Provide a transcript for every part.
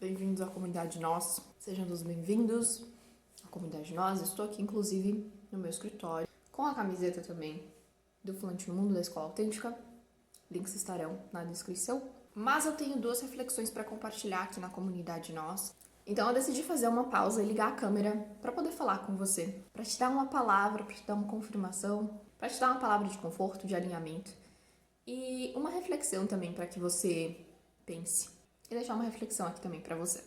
bem-vindos à comunidade Nós. Sejam todos bem-vindos à comunidade Nós. Estou aqui, inclusive, no meu escritório, com a camiseta também do Fluente no Mundo da Escola Autêntica. Links estarão na descrição. Mas eu tenho duas reflexões para compartilhar aqui na comunidade Nós. Então eu decidi fazer uma pausa e ligar a câmera para poder falar com você, para te dar uma palavra, para te dar uma confirmação, para te dar uma palavra de conforto, de alinhamento e uma reflexão também para que você pense e deixar uma reflexão aqui também para você.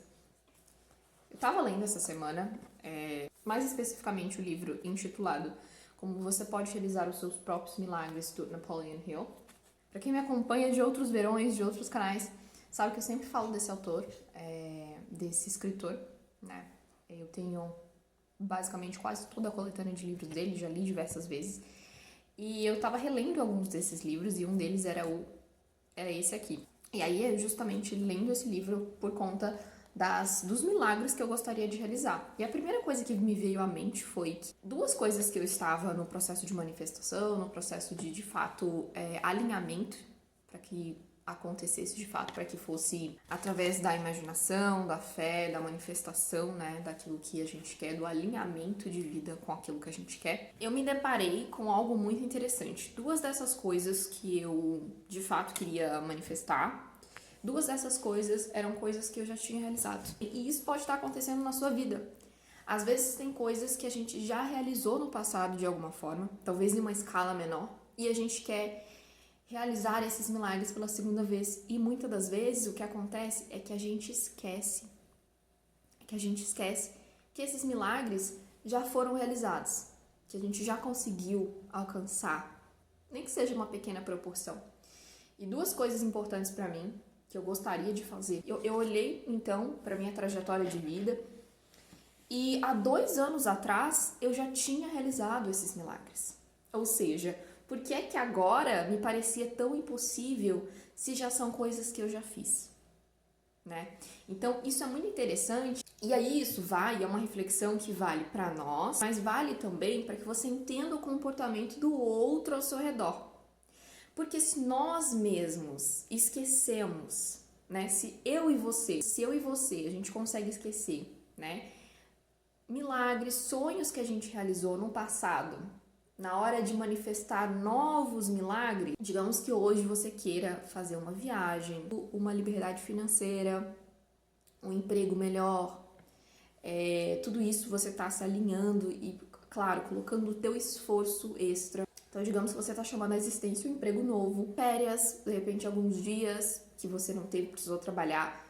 Eu estava lendo essa semana, mais especificamente o livro intitulado Como Você Pode Realizar os Seus Próprios Milagres, do Napoleon Hill. Para quem me acompanha de outros verões, de outros canais, sabe que eu sempre falo desse autor, desse escritor, né? Eu tenho basicamente quase toda a coletânea de livros dele, já li diversas vezes. E eu tava relendo alguns desses livros e um deles era esse aqui. E aí é justamente lendo esse livro por conta dos milagres que eu gostaria de realizar. E a primeira coisa que me veio à mente foi que duas coisas que eu estava no processo de manifestação, no processo de fato, alinhamento, para que acontecesse de fato, para que fosse através da imaginação, da fé, da manifestação, né, daquilo que a gente quer, do alinhamento de vida com aquilo que a gente quer. Eu me deparei com algo muito interessante. Duas dessas coisas que eu de fato queria manifestar, duas dessas coisas eram coisas que eu já tinha realizado. E isso pode estar acontecendo na sua vida. Às vezes tem coisas que a gente já realizou no passado de alguma forma, talvez em uma escala menor, e a gente quer realizar esses milagres pela segunda vez. E muitas das vezes o que acontece é que a gente esquece. Que esses milagres já foram realizados. Que a gente já conseguiu alcançar. Nem que seja uma pequena proporção. E duas coisas importantes para mim, que eu gostaria de fazer. Eu olhei, então, para minha trajetória de vida. E há 2 anos atrás, eu já tinha realizado esses milagres. Ou seja, por que é que agora me parecia tão impossível se já são coisas que eu já fiz, né? Então, isso é muito interessante. E aí isso é uma reflexão que vale para nós, mas vale também para que você entenda o comportamento do outro ao seu redor. Porque se nós mesmos esquecemos, né? Se eu e você, a gente consegue esquecer, né? Milagres, sonhos que a gente realizou no passado, na hora de manifestar novos milagres, digamos que hoje você queira fazer uma viagem, uma liberdade financeira, um emprego melhor, tudo isso você está se alinhando e, claro, colocando o teu esforço extra. Então, digamos que você está chamando a existência um emprego novo, férias, de repente alguns dias que você não teve, precisou trabalhar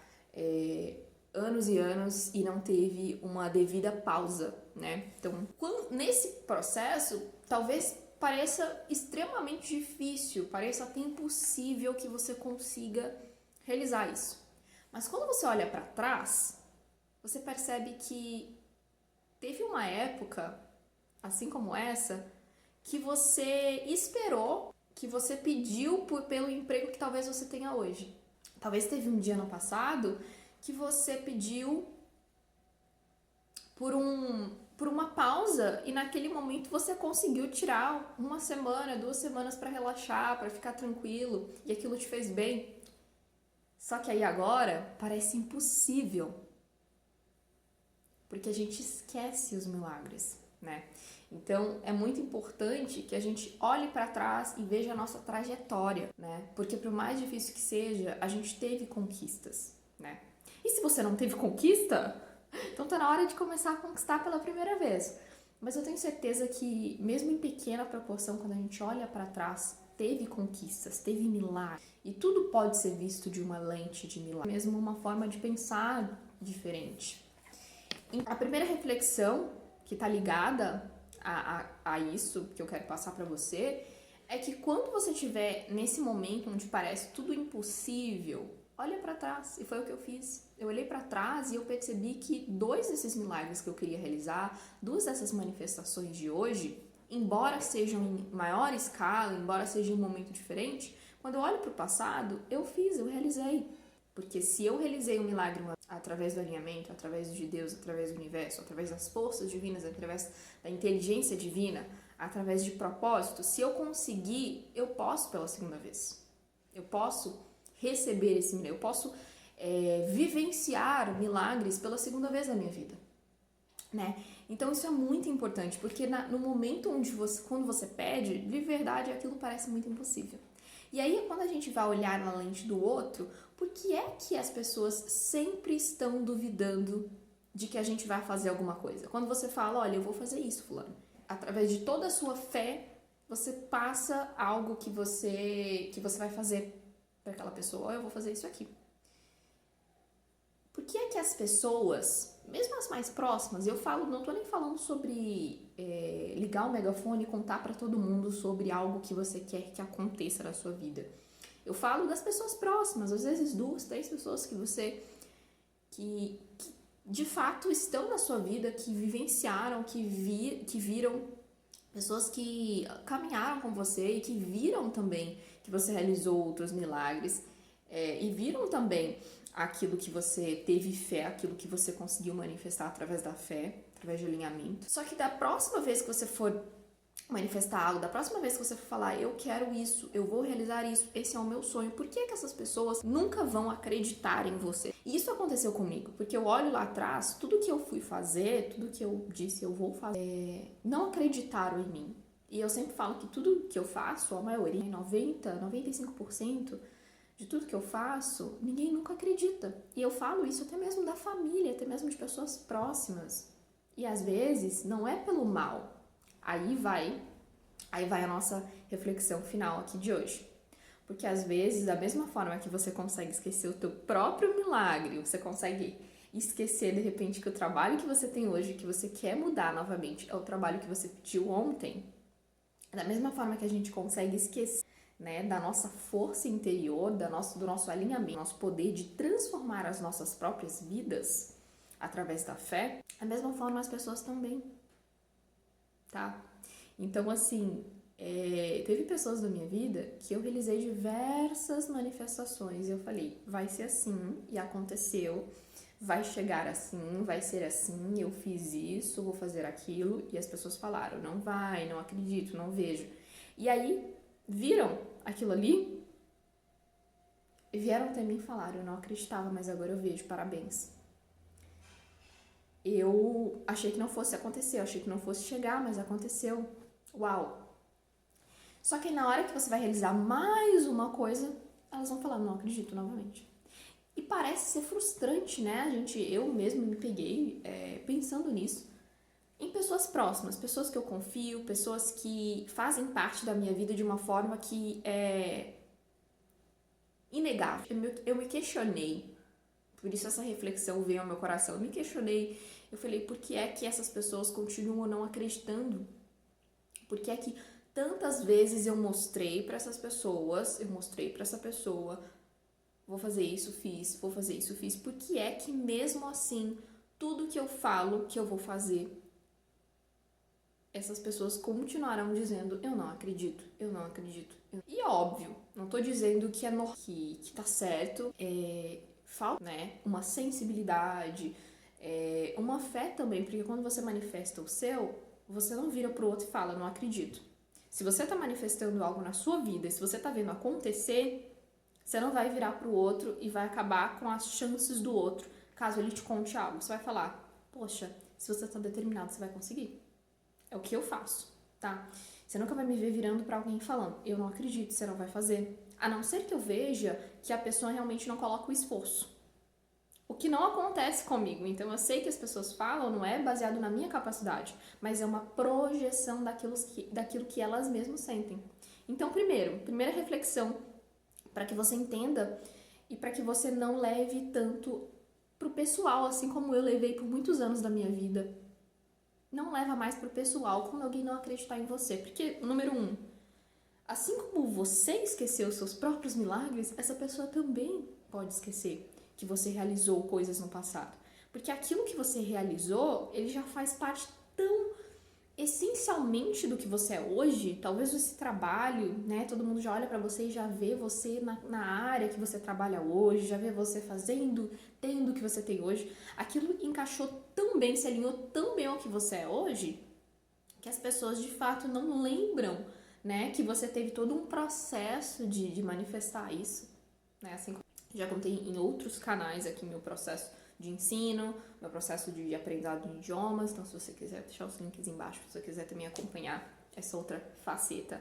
anos e anos e não teve uma devida pausa, né? Então, nesse processo, talvez pareça extremamente difícil, pareça até impossível que você consiga realizar isso. Mas quando você olha para trás, você percebe que teve uma época, assim como essa, que você esperou, que você pediu pelo emprego que talvez você tenha hoje. Talvez teve um dia no passado que você pediu por uma pausa e naquele momento você conseguiu tirar 1 semana, 2 semanas para relaxar, para ficar tranquilo e aquilo te fez bem. Só que aí agora parece impossível, porque a gente esquece os milagres, né? Então é muito importante que a gente olhe para trás e veja a nossa trajetória, né? Porque por mais difícil que seja, a gente teve conquistas, né? E se você não teve conquista, então tá na hora de começar a conquistar pela primeira vez. Mas eu tenho certeza que, mesmo em pequena proporção, quando a gente olha para trás, teve conquistas, teve milagres. E tudo pode ser visto de uma lente de milagre, mesmo uma forma de pensar diferente. A primeira reflexão que tá ligada a isso que eu quero passar para você é que quando você estiver nesse momento onde parece tudo impossível, olha para trás, e foi o que eu fiz. Eu olhei para trás e eu percebi que 2 desses milagres que eu queria realizar, 2 dessas manifestações de hoje, embora sejam em maior escala, embora seja em um momento diferente, quando eu olho para o passado, eu realizei. Porque se eu realizei um milagre através do alinhamento, através de Deus, através do universo, através das forças divinas, através da inteligência divina, através de propósito, se eu conseguir, eu posso pela segunda vez. Eu posso receber esse milagre, eu posso vivenciar milagres pela segunda vez na minha vida, né? Então isso é muito importante, porque no momento onde quando você pede, de verdade aquilo parece muito impossível. E aí quando a gente vai olhar na lente do outro, por que é que as pessoas sempre estão duvidando de que a gente vai fazer alguma coisa? Quando você fala, olha, eu vou fazer isso, fulano. Através de toda a sua fé, você passa algo que você vai fazer para aquela pessoa. Olha, eu vou fazer isso aqui. Por que é que as pessoas, mesmo as mais próximas, eu falo, não tô nem falando sobre ligar o megafone e contar para todo mundo sobre algo que você quer que aconteça na sua vida. Eu falo das pessoas próximas, às vezes 2, 3 pessoas que você que de fato estão na sua vida, que vivenciaram, que viram, pessoas que caminharam com você e que viram também que você realizou outros milagres e viram também aquilo que você teve fé, aquilo que você conseguiu manifestar através da fé, através de alinhamento. Só que da próxima vez que você for manifestar algo, da próxima vez que você for falar, eu quero isso, eu vou realizar isso, esse é o meu sonho, por que essas pessoas nunca vão acreditar em você? E isso aconteceu comigo, porque eu olho lá atrás, tudo que eu fui fazer, tudo que eu disse eu vou fazer, não acreditaram em mim. E eu sempre falo que tudo que eu faço, a maioria, 90, 95%, de tudo que eu faço, ninguém nunca acredita. E eu falo isso até mesmo da família, até mesmo de pessoas próximas. E às vezes não é pelo mal. Aí vai a nossa reflexão final aqui de hoje. Porque às vezes, da mesma forma que você consegue esquecer o teu próprio milagre, você consegue esquecer de repente que o trabalho que você tem hoje, que você quer mudar novamente, é o trabalho que você pediu ontem. Da mesma forma que a gente consegue esquecer, né, da nossa força interior, do nosso alinhamento, nosso poder de transformar as nossas próprias vidas através da fé, da mesma forma as pessoas também, tá? Então, assim, teve pessoas da minha vida que eu realizei diversas manifestações e eu falei, vai ser assim, e aconteceu, vai chegar assim, vai ser assim, eu fiz isso, vou fazer aquilo, e as pessoas falaram, não vai, não acredito, não vejo. E aí, viram aquilo ali e vieram até mim e falaram, eu não acreditava, mas agora eu vejo, parabéns. Eu achei que não fosse acontecer, eu achei que não fosse chegar, mas aconteceu. Uau! Só que na hora que você vai realizar mais uma coisa, elas vão falar, não acredito novamente. E parece ser frustrante, né? Eu mesmo me peguei pensando nisso. Em pessoas próximas, pessoas que eu confio, pessoas que fazem parte da minha vida de uma forma que é inegável. Eu me questionei, por isso essa reflexão veio ao meu coração. Eu me questionei, eu falei, por que é que essas pessoas continuam não acreditando? Por que é que tantas vezes eu mostrei para essas pessoas, vou fazer isso, fiz, vou fazer isso, fiz. Por que é que mesmo assim, tudo que eu falo que eu vou fazer, essas pessoas continuarão dizendo, eu não acredito, eu não acredito. E óbvio, não tô dizendo que é normal, que tá certo, falta, né, uma sensibilidade, uma fé também, porque quando você manifesta o seu, você não vira pro outro e fala, não acredito. Se você tá manifestando algo na sua vida, e se você tá vendo acontecer, você não vai virar pro outro e vai acabar com as chances do outro, caso ele te conte algo. Você vai falar, poxa, se você tá determinado, você vai conseguir. É o que eu faço, tá? Você nunca vai me ver virando pra alguém falando, eu não acredito, você não vai fazer. A não ser que eu veja que a pessoa realmente não coloca o esforço. O que não acontece comigo. Então eu sei que as pessoas falam, não é baseado na minha capacidade, mas é uma projeção daquilo que elas mesmas sentem. Então, primeira reflexão, para que você entenda e para que você não leve tanto pro pessoal, assim como eu levei por muitos anos da minha vida. Não leva mais pro pessoal quando alguém não acreditar em você. Porque, número 1, assim como você esqueceu os seus próprios milagres, essa pessoa também pode esquecer que você realizou coisas no passado. Porque aquilo que você realizou, ele já faz parte tão essencialmente do que você é hoje. Talvez esse trabalho, né? Todo mundo já olha pra você e já vê você na área que você trabalha hoje, já vê você fazendo, tendo o que você tem hoje. Aquilo encaixou tão bem, se alinhou tão bem ao que você é hoje, que as pessoas de fato não lembram, né? Que você teve todo um processo de manifestar isso, né? Assim, Já contei em outros canais aqui meu processo de ensino, meu processo de aprendizado de idiomas. Então, se você quiser deixar os links embaixo, se você quiser também acompanhar essa outra faceta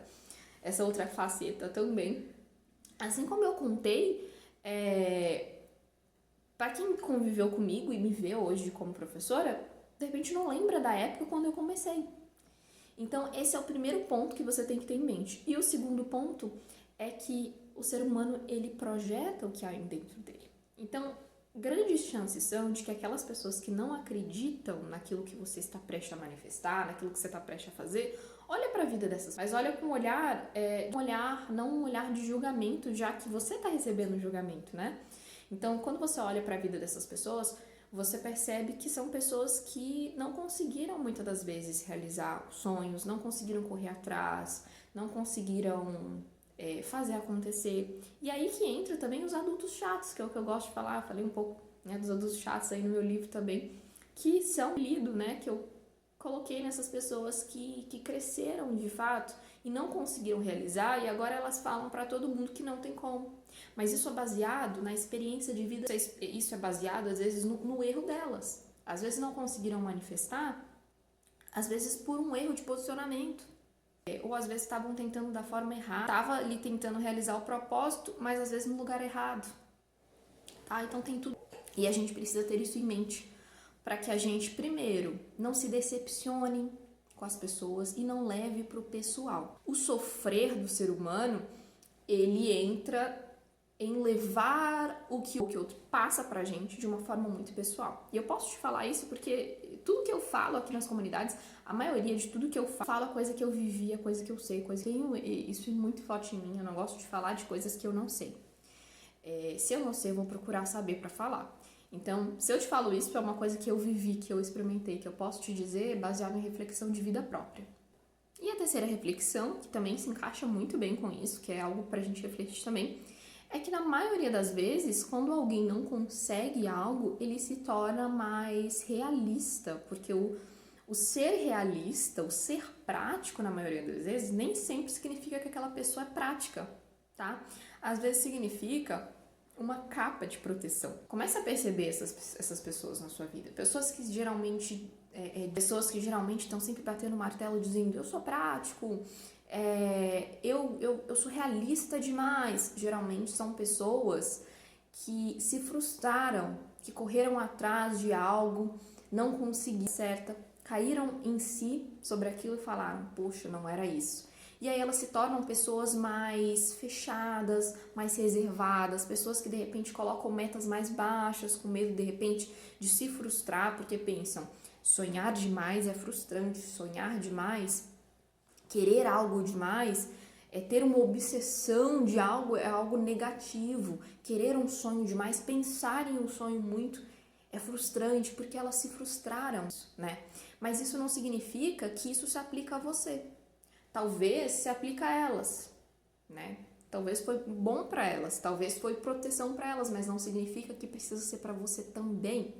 também. Assim como eu contei, para quem conviveu comigo e me vê hoje como professora, de repente não lembra da época quando eu comecei. Então, esse é o primeiro ponto que você tem que ter em mente. E o segundo ponto é que o ser humano, ele projeta o que há dentro dele. Então, grandes chances são de que aquelas pessoas que não acreditam naquilo que você está prestes a manifestar, naquilo que você está prestes a fazer, olha para a vida dessas pessoas, mas olha com um olhar, não um olhar de julgamento, já que você está recebendo julgamento, né? Então, quando você olha para a vida dessas pessoas, você percebe que são pessoas que não conseguiram muitas das vezes realizar sonhos, não conseguiram correr atrás, não conseguiram fazer acontecer. E aí que entra também os adultos chatos, que é o que eu gosto de falar. Eu falei um pouco, né, dos adultos chatos aí no meu livro também, que são lido, né, que eu coloquei nessas pessoas que cresceram de fato e não conseguiram realizar, e agora elas falam para todo mundo que não tem como. Mas isso é baseado na experiência de vida, isso é baseado às vezes no erro delas. Às vezes não conseguiram manifestar, às vezes por um erro de posicionamento. Ou às vezes estavam tentando da forma errada, estava ali tentando realizar o propósito, mas às vezes no lugar errado. Tá? Então tem tudo. E a gente precisa ter isso em mente, para que a gente, primeiro, não se decepcione com as pessoas e não leve para o pessoal. O sofrer do ser humano, ele entra em levar o que o outro passa pra gente de uma forma muito pessoal. E eu posso te falar isso porque tudo que eu falo aqui nas comunidades, a maioria de tudo que eu falo é coisa que eu vivi, é coisa que eu sei, coisa que isso é muito forte em mim. Eu não gosto de falar de coisas que eu não sei. Se eu não sei, eu vou procurar saber pra falar. Então, se eu te falo isso, é uma coisa que eu vivi, que eu experimentei, que eu posso te dizer baseado em reflexão de vida própria. E a terceira reflexão, que também se encaixa muito bem com isso, que é algo pra gente refletir também, é que na maioria das vezes, quando alguém não consegue algo, ele se torna mais realista, porque o ser realista, o ser prático, na maioria das vezes, nem sempre significa que aquela pessoa é prática, tá? Às vezes significa uma capa de proteção. Comece a perceber essas pessoas na sua vida. Pessoas que geralmente estão sempre batendo o martelo dizendo eu sou prático, eu sou realista demais. Geralmente são pessoas que se frustraram, que correram atrás de algo, não conseguiram certa, caíram em si sobre aquilo e falaram, poxa, não era isso. E aí elas se tornam pessoas mais fechadas, mais reservadas, pessoas que de repente colocam metas mais baixas, com medo de repente de se frustrar, porque pensam, sonhar demais é frustrante, sonhar demais, querer algo demais, ter uma obsessão de algo é algo negativo, querer um sonho demais, pensar em um sonho muito é frustrante, porque elas se frustraram, né? Mas isso não significa que isso se aplica a você. Talvez se aplica a elas, né? Talvez foi bom para elas, talvez foi proteção para elas, mas não significa que precisa ser para você também.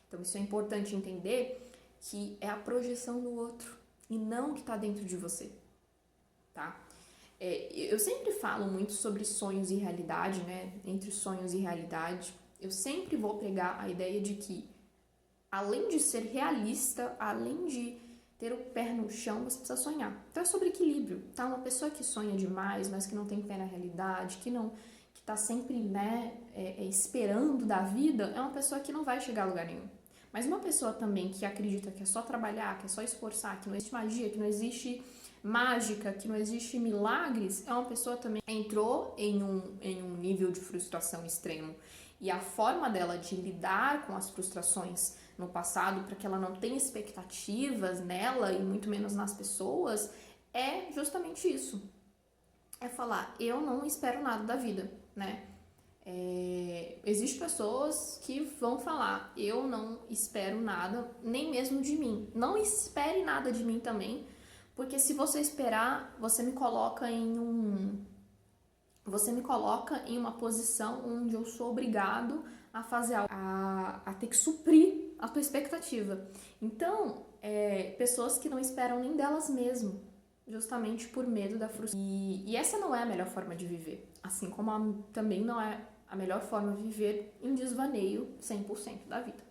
Então isso é importante entender, que é a projeção do outro e não o que está dentro de você, tá? Eu sempre falo muito sobre sonhos e realidade, né? Entre sonhos e realidade, eu sempre vou pegar a ideia de que, além de ser realista, além de ter o pé no chão, você precisa sonhar. Então é sobre equilíbrio, tá? Uma pessoa que sonha demais, mas que não tem pé na realidade, que tá sempre, né, esperando da vida, é uma pessoa que não vai chegar a lugar nenhum. Mas uma pessoa também que acredita que é só trabalhar, que é só esforçar, que não existe magia, que não existe mágica, que não existe milagres, é uma pessoa também que entrou em um nível de frustração extremo. E a forma dela de lidar com as frustrações no passado, para que ela não tenha expectativas nela e muito menos nas pessoas, é justamente isso. É falar, eu não espero nada da vida, né? Existem pessoas que vão falar, eu não espero nada, nem mesmo de mim. Não espere nada de mim também, porque se você esperar, você me coloca em uma posição onde eu sou obrigado a fazer algo, a ter que suprir a tua expectativa. Então, pessoas que não esperam nem delas mesmas, justamente por medo da frustração. E essa não é a melhor forma de viver, assim como também não é a melhor forma de viver em desvaneio 100% da vida.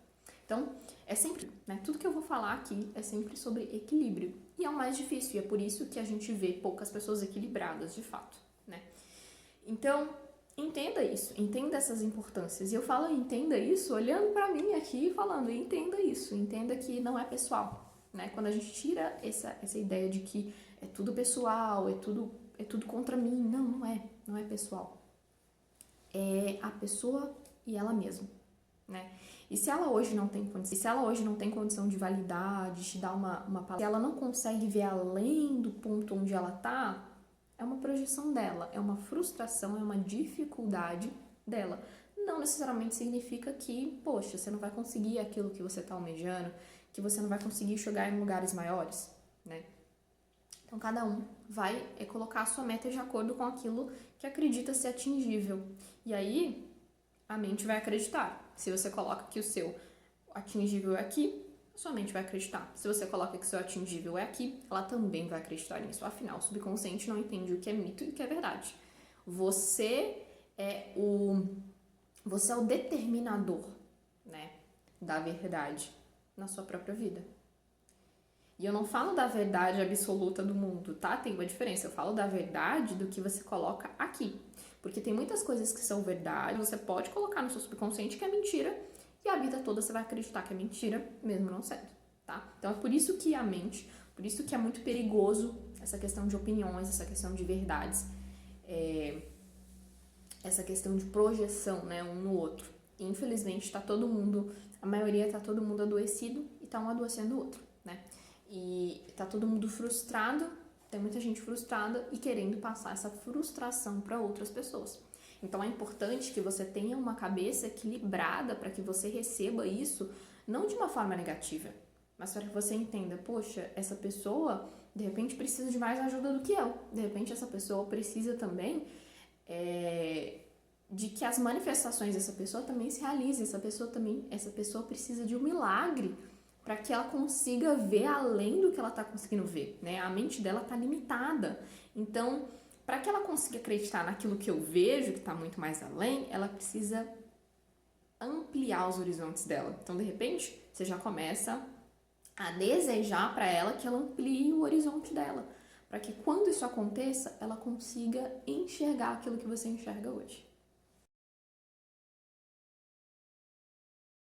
Então, é sempre, né? Tudo que eu vou falar aqui é sempre sobre equilíbrio. E é o mais difícil, e é por isso que a gente vê poucas pessoas equilibradas, de fato, né? Então, entenda isso, entenda essas importâncias. E eu falo entenda isso olhando pra mim aqui e falando, entenda isso, entenda que não é pessoal, né? Quando a gente tira essa ideia de que é tudo pessoal, é tudo contra mim, não é pessoal. É a pessoa e ela mesma, né? E se ela hoje não tem condição de validar, de te dar uma palavra, se ela não consegue ver além do ponto onde ela tá, é uma projeção dela, é uma frustração, é uma dificuldade dela. Não necessariamente significa que, poxa, você não vai conseguir aquilo que você tá almejando, que você não vai conseguir chegar em lugares maiores, né? Então, cada um vai colocar a sua meta de acordo com aquilo que acredita ser atingível. E aí, a mente vai acreditar. Se você coloca que o seu atingível é aqui, a sua mente vai acreditar. Se você coloca que o seu atingível é aqui, ela também vai acreditar nisso. Afinal, o subconsciente não entende o que é mito e o que é verdade. Você é o determinador, né, da verdade na sua própria vida. E eu não falo da verdade absoluta do mundo, tá? Tem uma diferença. Eu falo da verdade do que você coloca aqui. Porque tem muitas coisas que são verdade, você pode colocar no seu subconsciente que é mentira, e a vida toda você vai acreditar que é mentira, mesmo não sendo, tá? Então é por isso que a mente, por isso que é muito perigoso essa questão de opiniões, essa questão de verdades, essa questão de projeção, né, um no outro. E, infelizmente, a maioria tá todo mundo adoecido e tá um adoecendo o outro, né? E tá todo mundo frustrado, tem muita gente frustrada e querendo passar essa frustração para outras pessoas. Então é importante que você tenha uma cabeça equilibrada para que você receba isso não de uma forma negativa, mas para que você entenda, poxa, essa pessoa de repente precisa de mais ajuda do que eu. De repente essa pessoa precisa também de que as manifestações dessa pessoa também se realizem. Essa pessoa precisa de um milagre para que ela consiga ver além do que ela está conseguindo ver, né? A mente dela está limitada. Então, para que ela consiga acreditar naquilo que eu vejo, que está muito mais além, ela precisa ampliar os horizontes dela. Então, de repente, você já começa a desejar para ela que ela amplie o horizonte dela, para que quando isso aconteça, ela consiga enxergar aquilo que você enxerga hoje.